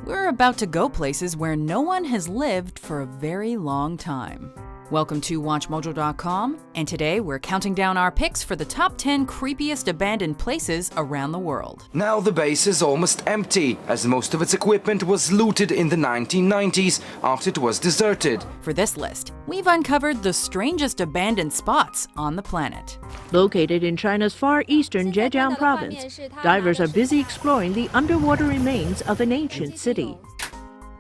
We're about to go places where no one has lived for a very long time. Welcome to WatchMojo.com, and today we're counting down our picks for the top 10 creepiest abandoned places around the world. Now the base is almost empty, as most of its equipment was looted in the 1990s after it was deserted. For this list, we've uncovered the strangest abandoned spots on the planet. Located in China's far eastern Zhejiang province, divers are busy exploring the underwater remains of an ancient city.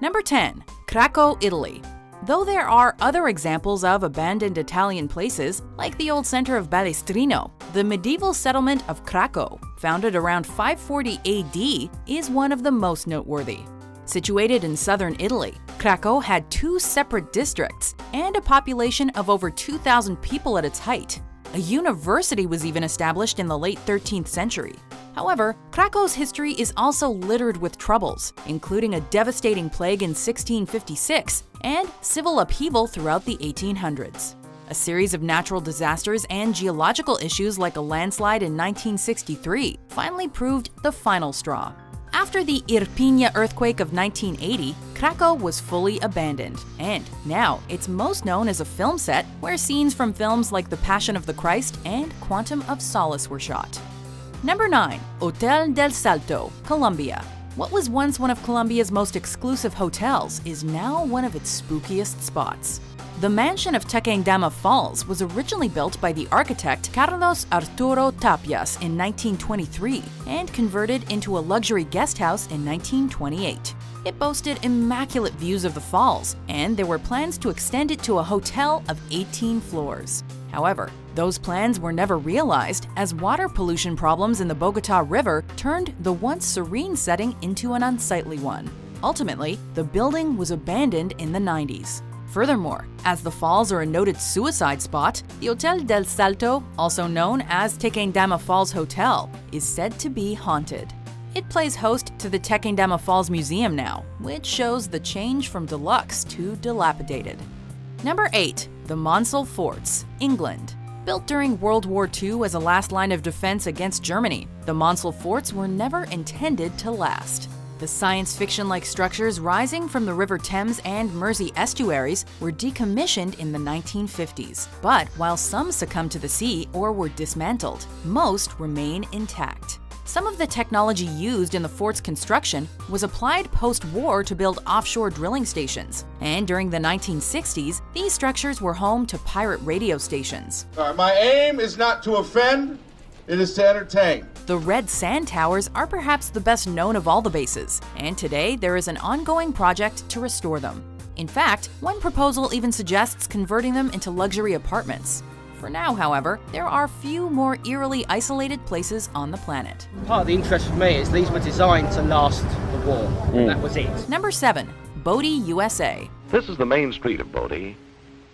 Number 10. Krakow, Italy. Though there are other examples of abandoned Italian places, like the old center of Balestrino, the medieval settlement of Krakow, founded around 540 AD, is one of the most noteworthy. Situated in southern Italy, Krakow had two separate districts and a population of over 2,000 people at its height. A university was even established in the late 13th century. However, Krakow's history is also littered with troubles, including a devastating plague in 1656 and civil upheaval throughout the 1800s. A series of natural disasters and geological issues like a landslide in 1963 finally proved the final straw. After the Irpinia earthquake of 1980, Krakow was fully abandoned, and now it's most known as a film set where scenes from films like The Passion of the Christ and Quantum of Solace were shot. Number 9. Hotel del Salto, Colombia. What was once one of Colombia's most exclusive hotels is now one of its spookiest spots. The mansion of Tequendama Falls was originally built by the architect Carlos Arturo Tapias in 1923 and converted into a luxury guest house in 1928. It boasted immaculate views of the falls, and there were plans to extend it to a hotel of 18 floors. However, those plans were never realized as water pollution problems in the Bogota River turned the once serene setting into an unsightly one. Ultimately, the building was abandoned in the 90s. Furthermore, as the falls are a noted suicide spot, the Hotel del Salto, also known as Tequendama Falls Hotel, is said to be haunted. It plays host to the Tequendama Falls Museum now, which shows the change from deluxe to dilapidated. Number 8. The Monsal Forts, England. Built during World War II as a last line of defense against Germany, the Monsal Forts were never intended to last. The science fiction-like structures rising from the River Thames and Mersey estuaries were decommissioned in the 1950s. But while some succumbed to the sea or were dismantled, most remain intact. Some of the technology used in the fort's construction was applied post-war to build offshore drilling stations, and during the 1960s, these structures were home to pirate radio stations. My aim is not to offend, it is to entertain. The Red Sand Towers are perhaps the best known of all the bases, and today there is an ongoing project to restore them. In fact, one proposal even suggests converting them into luxury apartments. For now, however, there are few more eerily isolated places on the planet. Part of the interest for me is these were designed to last the war. That was it. Number 7. Bodie, USA. This is the main street of Bodie.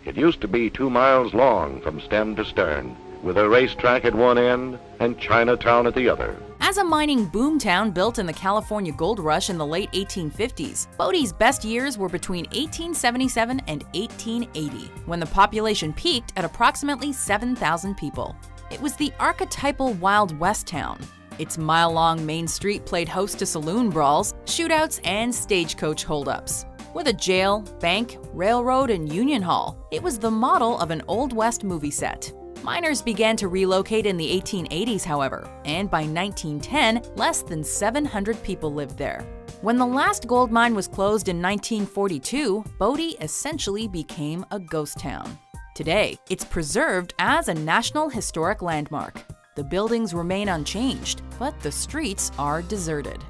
It used to be 2 miles long from stem to stern, with a racetrack at one end and Chinatown at the other. As a mining boomtown built in the California Gold Rush in the late 1850s, Bodie's best years were between 1877 and 1880, when the population peaked at approximately 7,000 people. It was the archetypal Wild West town. Its mile-long main street played host to saloon brawls, shootouts, and stagecoach holdups. With a jail, bank, railroad, and union hall, it was the model of an Old West movie set. Miners began to relocate in the 1880s, however, and by 1910, less than 700 people lived there. When the last gold mine was closed in 1942, Bodie essentially became a ghost town. Today, it's preserved as a National Historic Landmark. The buildings remain unchanged, but the streets are deserted.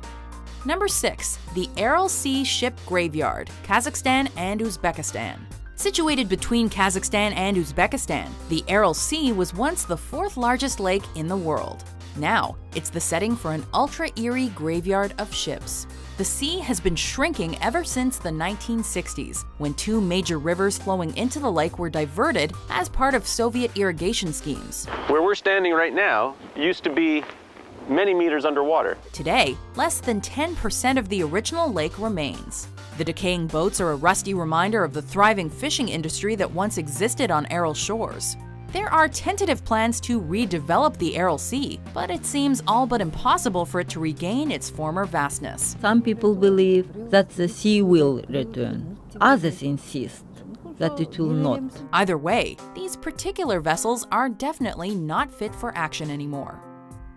Number 6. The Aral Sea Ship Graveyard, Kazakhstan and Uzbekistan. Situated between Kazakhstan and Uzbekistan, the Aral Sea was once the 4th largest lake in the world. Now, it's the setting for an ultra-eerie graveyard of ships. The sea has been shrinking ever since the 1960s, when 2 major rivers flowing into the lake were diverted as part of Soviet irrigation schemes. Where we're standing right now used to be many meters underwater. Today, less than 10% of the original lake remains. The decaying boats are a rusty reminder of the thriving fishing industry that once existed on Aral shores. There are tentative plans to redevelop the Aral Sea, but it seems all but impossible for it to regain its former vastness. Some people believe that the sea will return. Others insist that it will not. Either way, these particular vessels are definitely not fit for action anymore.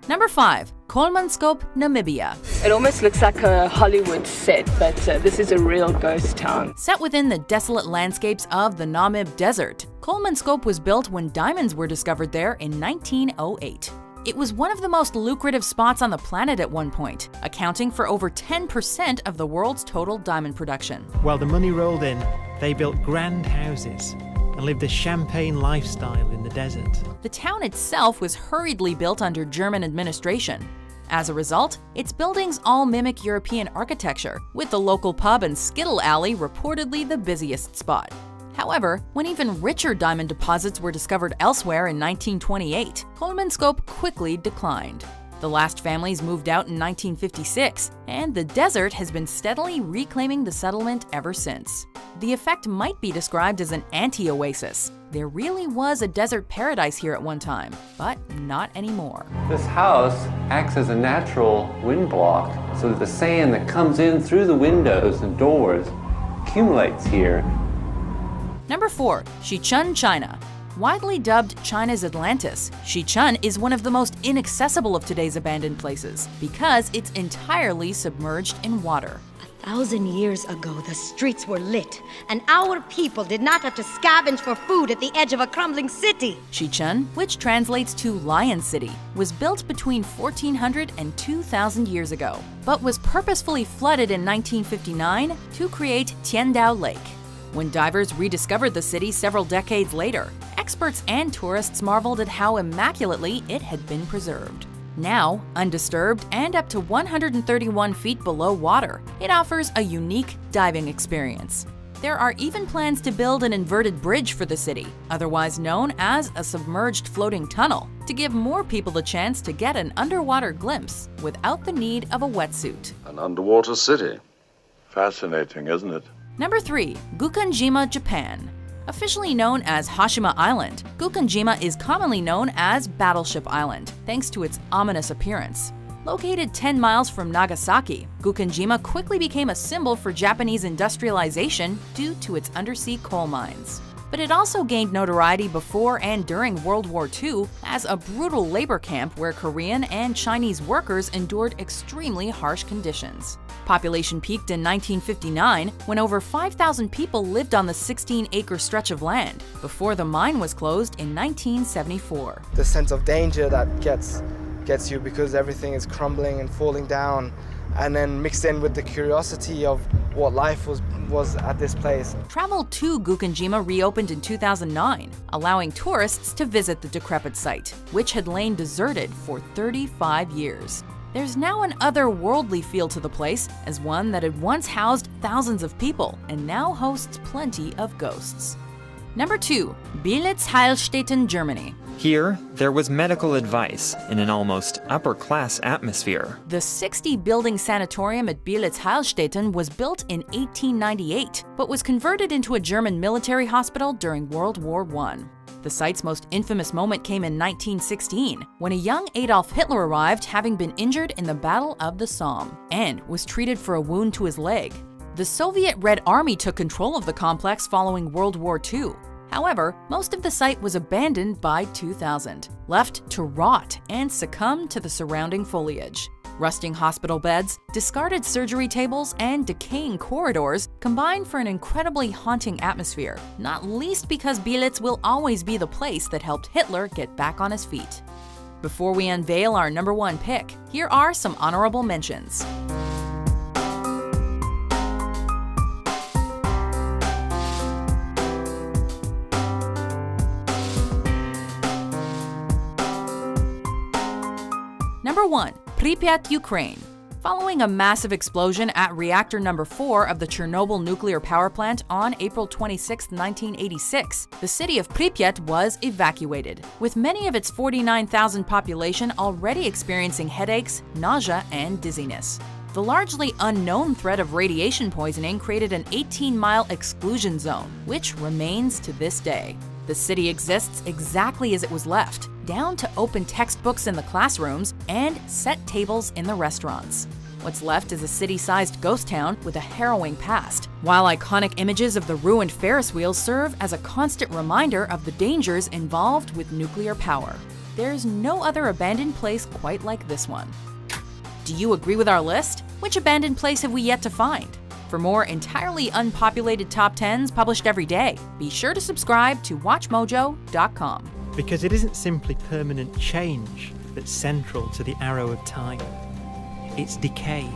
Number 5. Kolmanskop, Namibia. It almost looks like a Hollywood set, but this is a real ghost town. Set within the desolate landscapes of the Namib Desert, Kolmanskop was built when diamonds were discovered there in 1908. It was one of the most lucrative spots on the planet at one point, accounting for over 10% of the world's total diamond production. While the money rolled in, they built grand houses and lived a champagne lifestyle in the desert. The town itself was hurriedly built under German administration. As a result, its buildings all mimic European architecture, with the local pub and Skittle Alley reportedly the busiest spot. However, when even richer diamond deposits were discovered elsewhere in 1928, Kolmanskop quickly declined. The last families moved out in 1956, and the desert has been steadily reclaiming the settlement ever since. The effect might be described as an anti-oasis. There really was a desert paradise here at one time, but not anymore. This house acts as a natural wind block, so that the sand that comes in through the windows and doors accumulates here. Number 4. Xichun, China. Widely dubbed China's Atlantis, Xichun is one of the most inaccessible of today's abandoned places because it's entirely submerged in water. 1,000 years ago, the streets were lit, and our people did not have to scavenge for food at the edge of a crumbling city. Xichun, which translates to Lion City, was built between 1400 and 2000 years ago, but was purposefully flooded in 1959 to create Tiandao Lake. When divers rediscovered the city several decades later, experts and tourists marveled at how immaculately it had been preserved. Now, undisturbed and up to 131 feet below water, it offers a unique diving experience. There are even plans to build an inverted bridge for the city, otherwise known as a submerged floating tunnel, to give more people the chance to get an underwater glimpse without the need of a wetsuit. An underwater city. Fascinating, isn't it? Number 3. Gukanjima, Japan. Officially known as Hashima Island, Gukanjima is commonly known as Battleship Island, thanks to its ominous appearance. Located 10 miles from Nagasaki, Gukanjima quickly became a symbol for Japanese industrialization due to its undersea coal mines. But it also gained notoriety before and during World War II as a brutal labor camp where Korean and Chinese workers endured extremely harsh conditions. Population peaked in 1959 when over 5,000 people lived on the 16-acre stretch of land, before the mine was closed in 1974. The sense of danger that gets you because everything is crumbling and falling down, and then mixed in with the curiosity of what life was at this place. Travel to Gukanjima reopened in 2009, allowing tourists to visit the decrepit site, which had lain deserted for 35 years. There's now an otherworldly feel to the place, as one that had once housed thousands of people and now hosts plenty of ghosts. Number 2. Bielitz-Heilstätten, Germany. Here, there was medical advice in an almost upper-class atmosphere. The 60-building sanatorium at Bielitz-Heilstätten was built in 1898, but was converted into a German military hospital during World War I. The site's most infamous moment came in 1916, when a young Adolf Hitler arrived having been injured in the Battle of the Somme, and was treated for a wound to his leg. The Soviet Red Army took control of the complex following World War II. However, most of the site was abandoned by 2000, left to rot and succumb to the surrounding foliage. Rusting hospital beds, discarded surgery tables, and decaying corridors combine for an incredibly haunting atmosphere, not least because Bielitz will always be the place that helped Hitler get back on his feet. Before we unveil our number 1 pick, here are some honorable mentions. Number 1. Pripyat, Ukraine. Following a massive explosion at reactor number 4 of the Chernobyl nuclear power plant on April 26, 1986, the city of Pripyat was evacuated, with many of its 49,000 population already experiencing headaches, nausea, and dizziness. The largely unknown threat of radiation poisoning created an 18-mile exclusion zone, which remains to this day. The The city exists exactly as it was left, down to open textbooks in the classrooms and set tables in the restaurants. What's left is a city-sized ghost town with a harrowing past, while iconic images of the ruined Ferris wheel serve as a constant reminder of the dangers involved with nuclear power. There's no other abandoned place quite like this one. Do you agree with our list? Which abandoned place have we yet to find? For more entirely unpopulated top 10s published every day, be sure to subscribe to WatchMojo.com. Because it isn't simply permanent change that's central to the arrow of time. It's decay.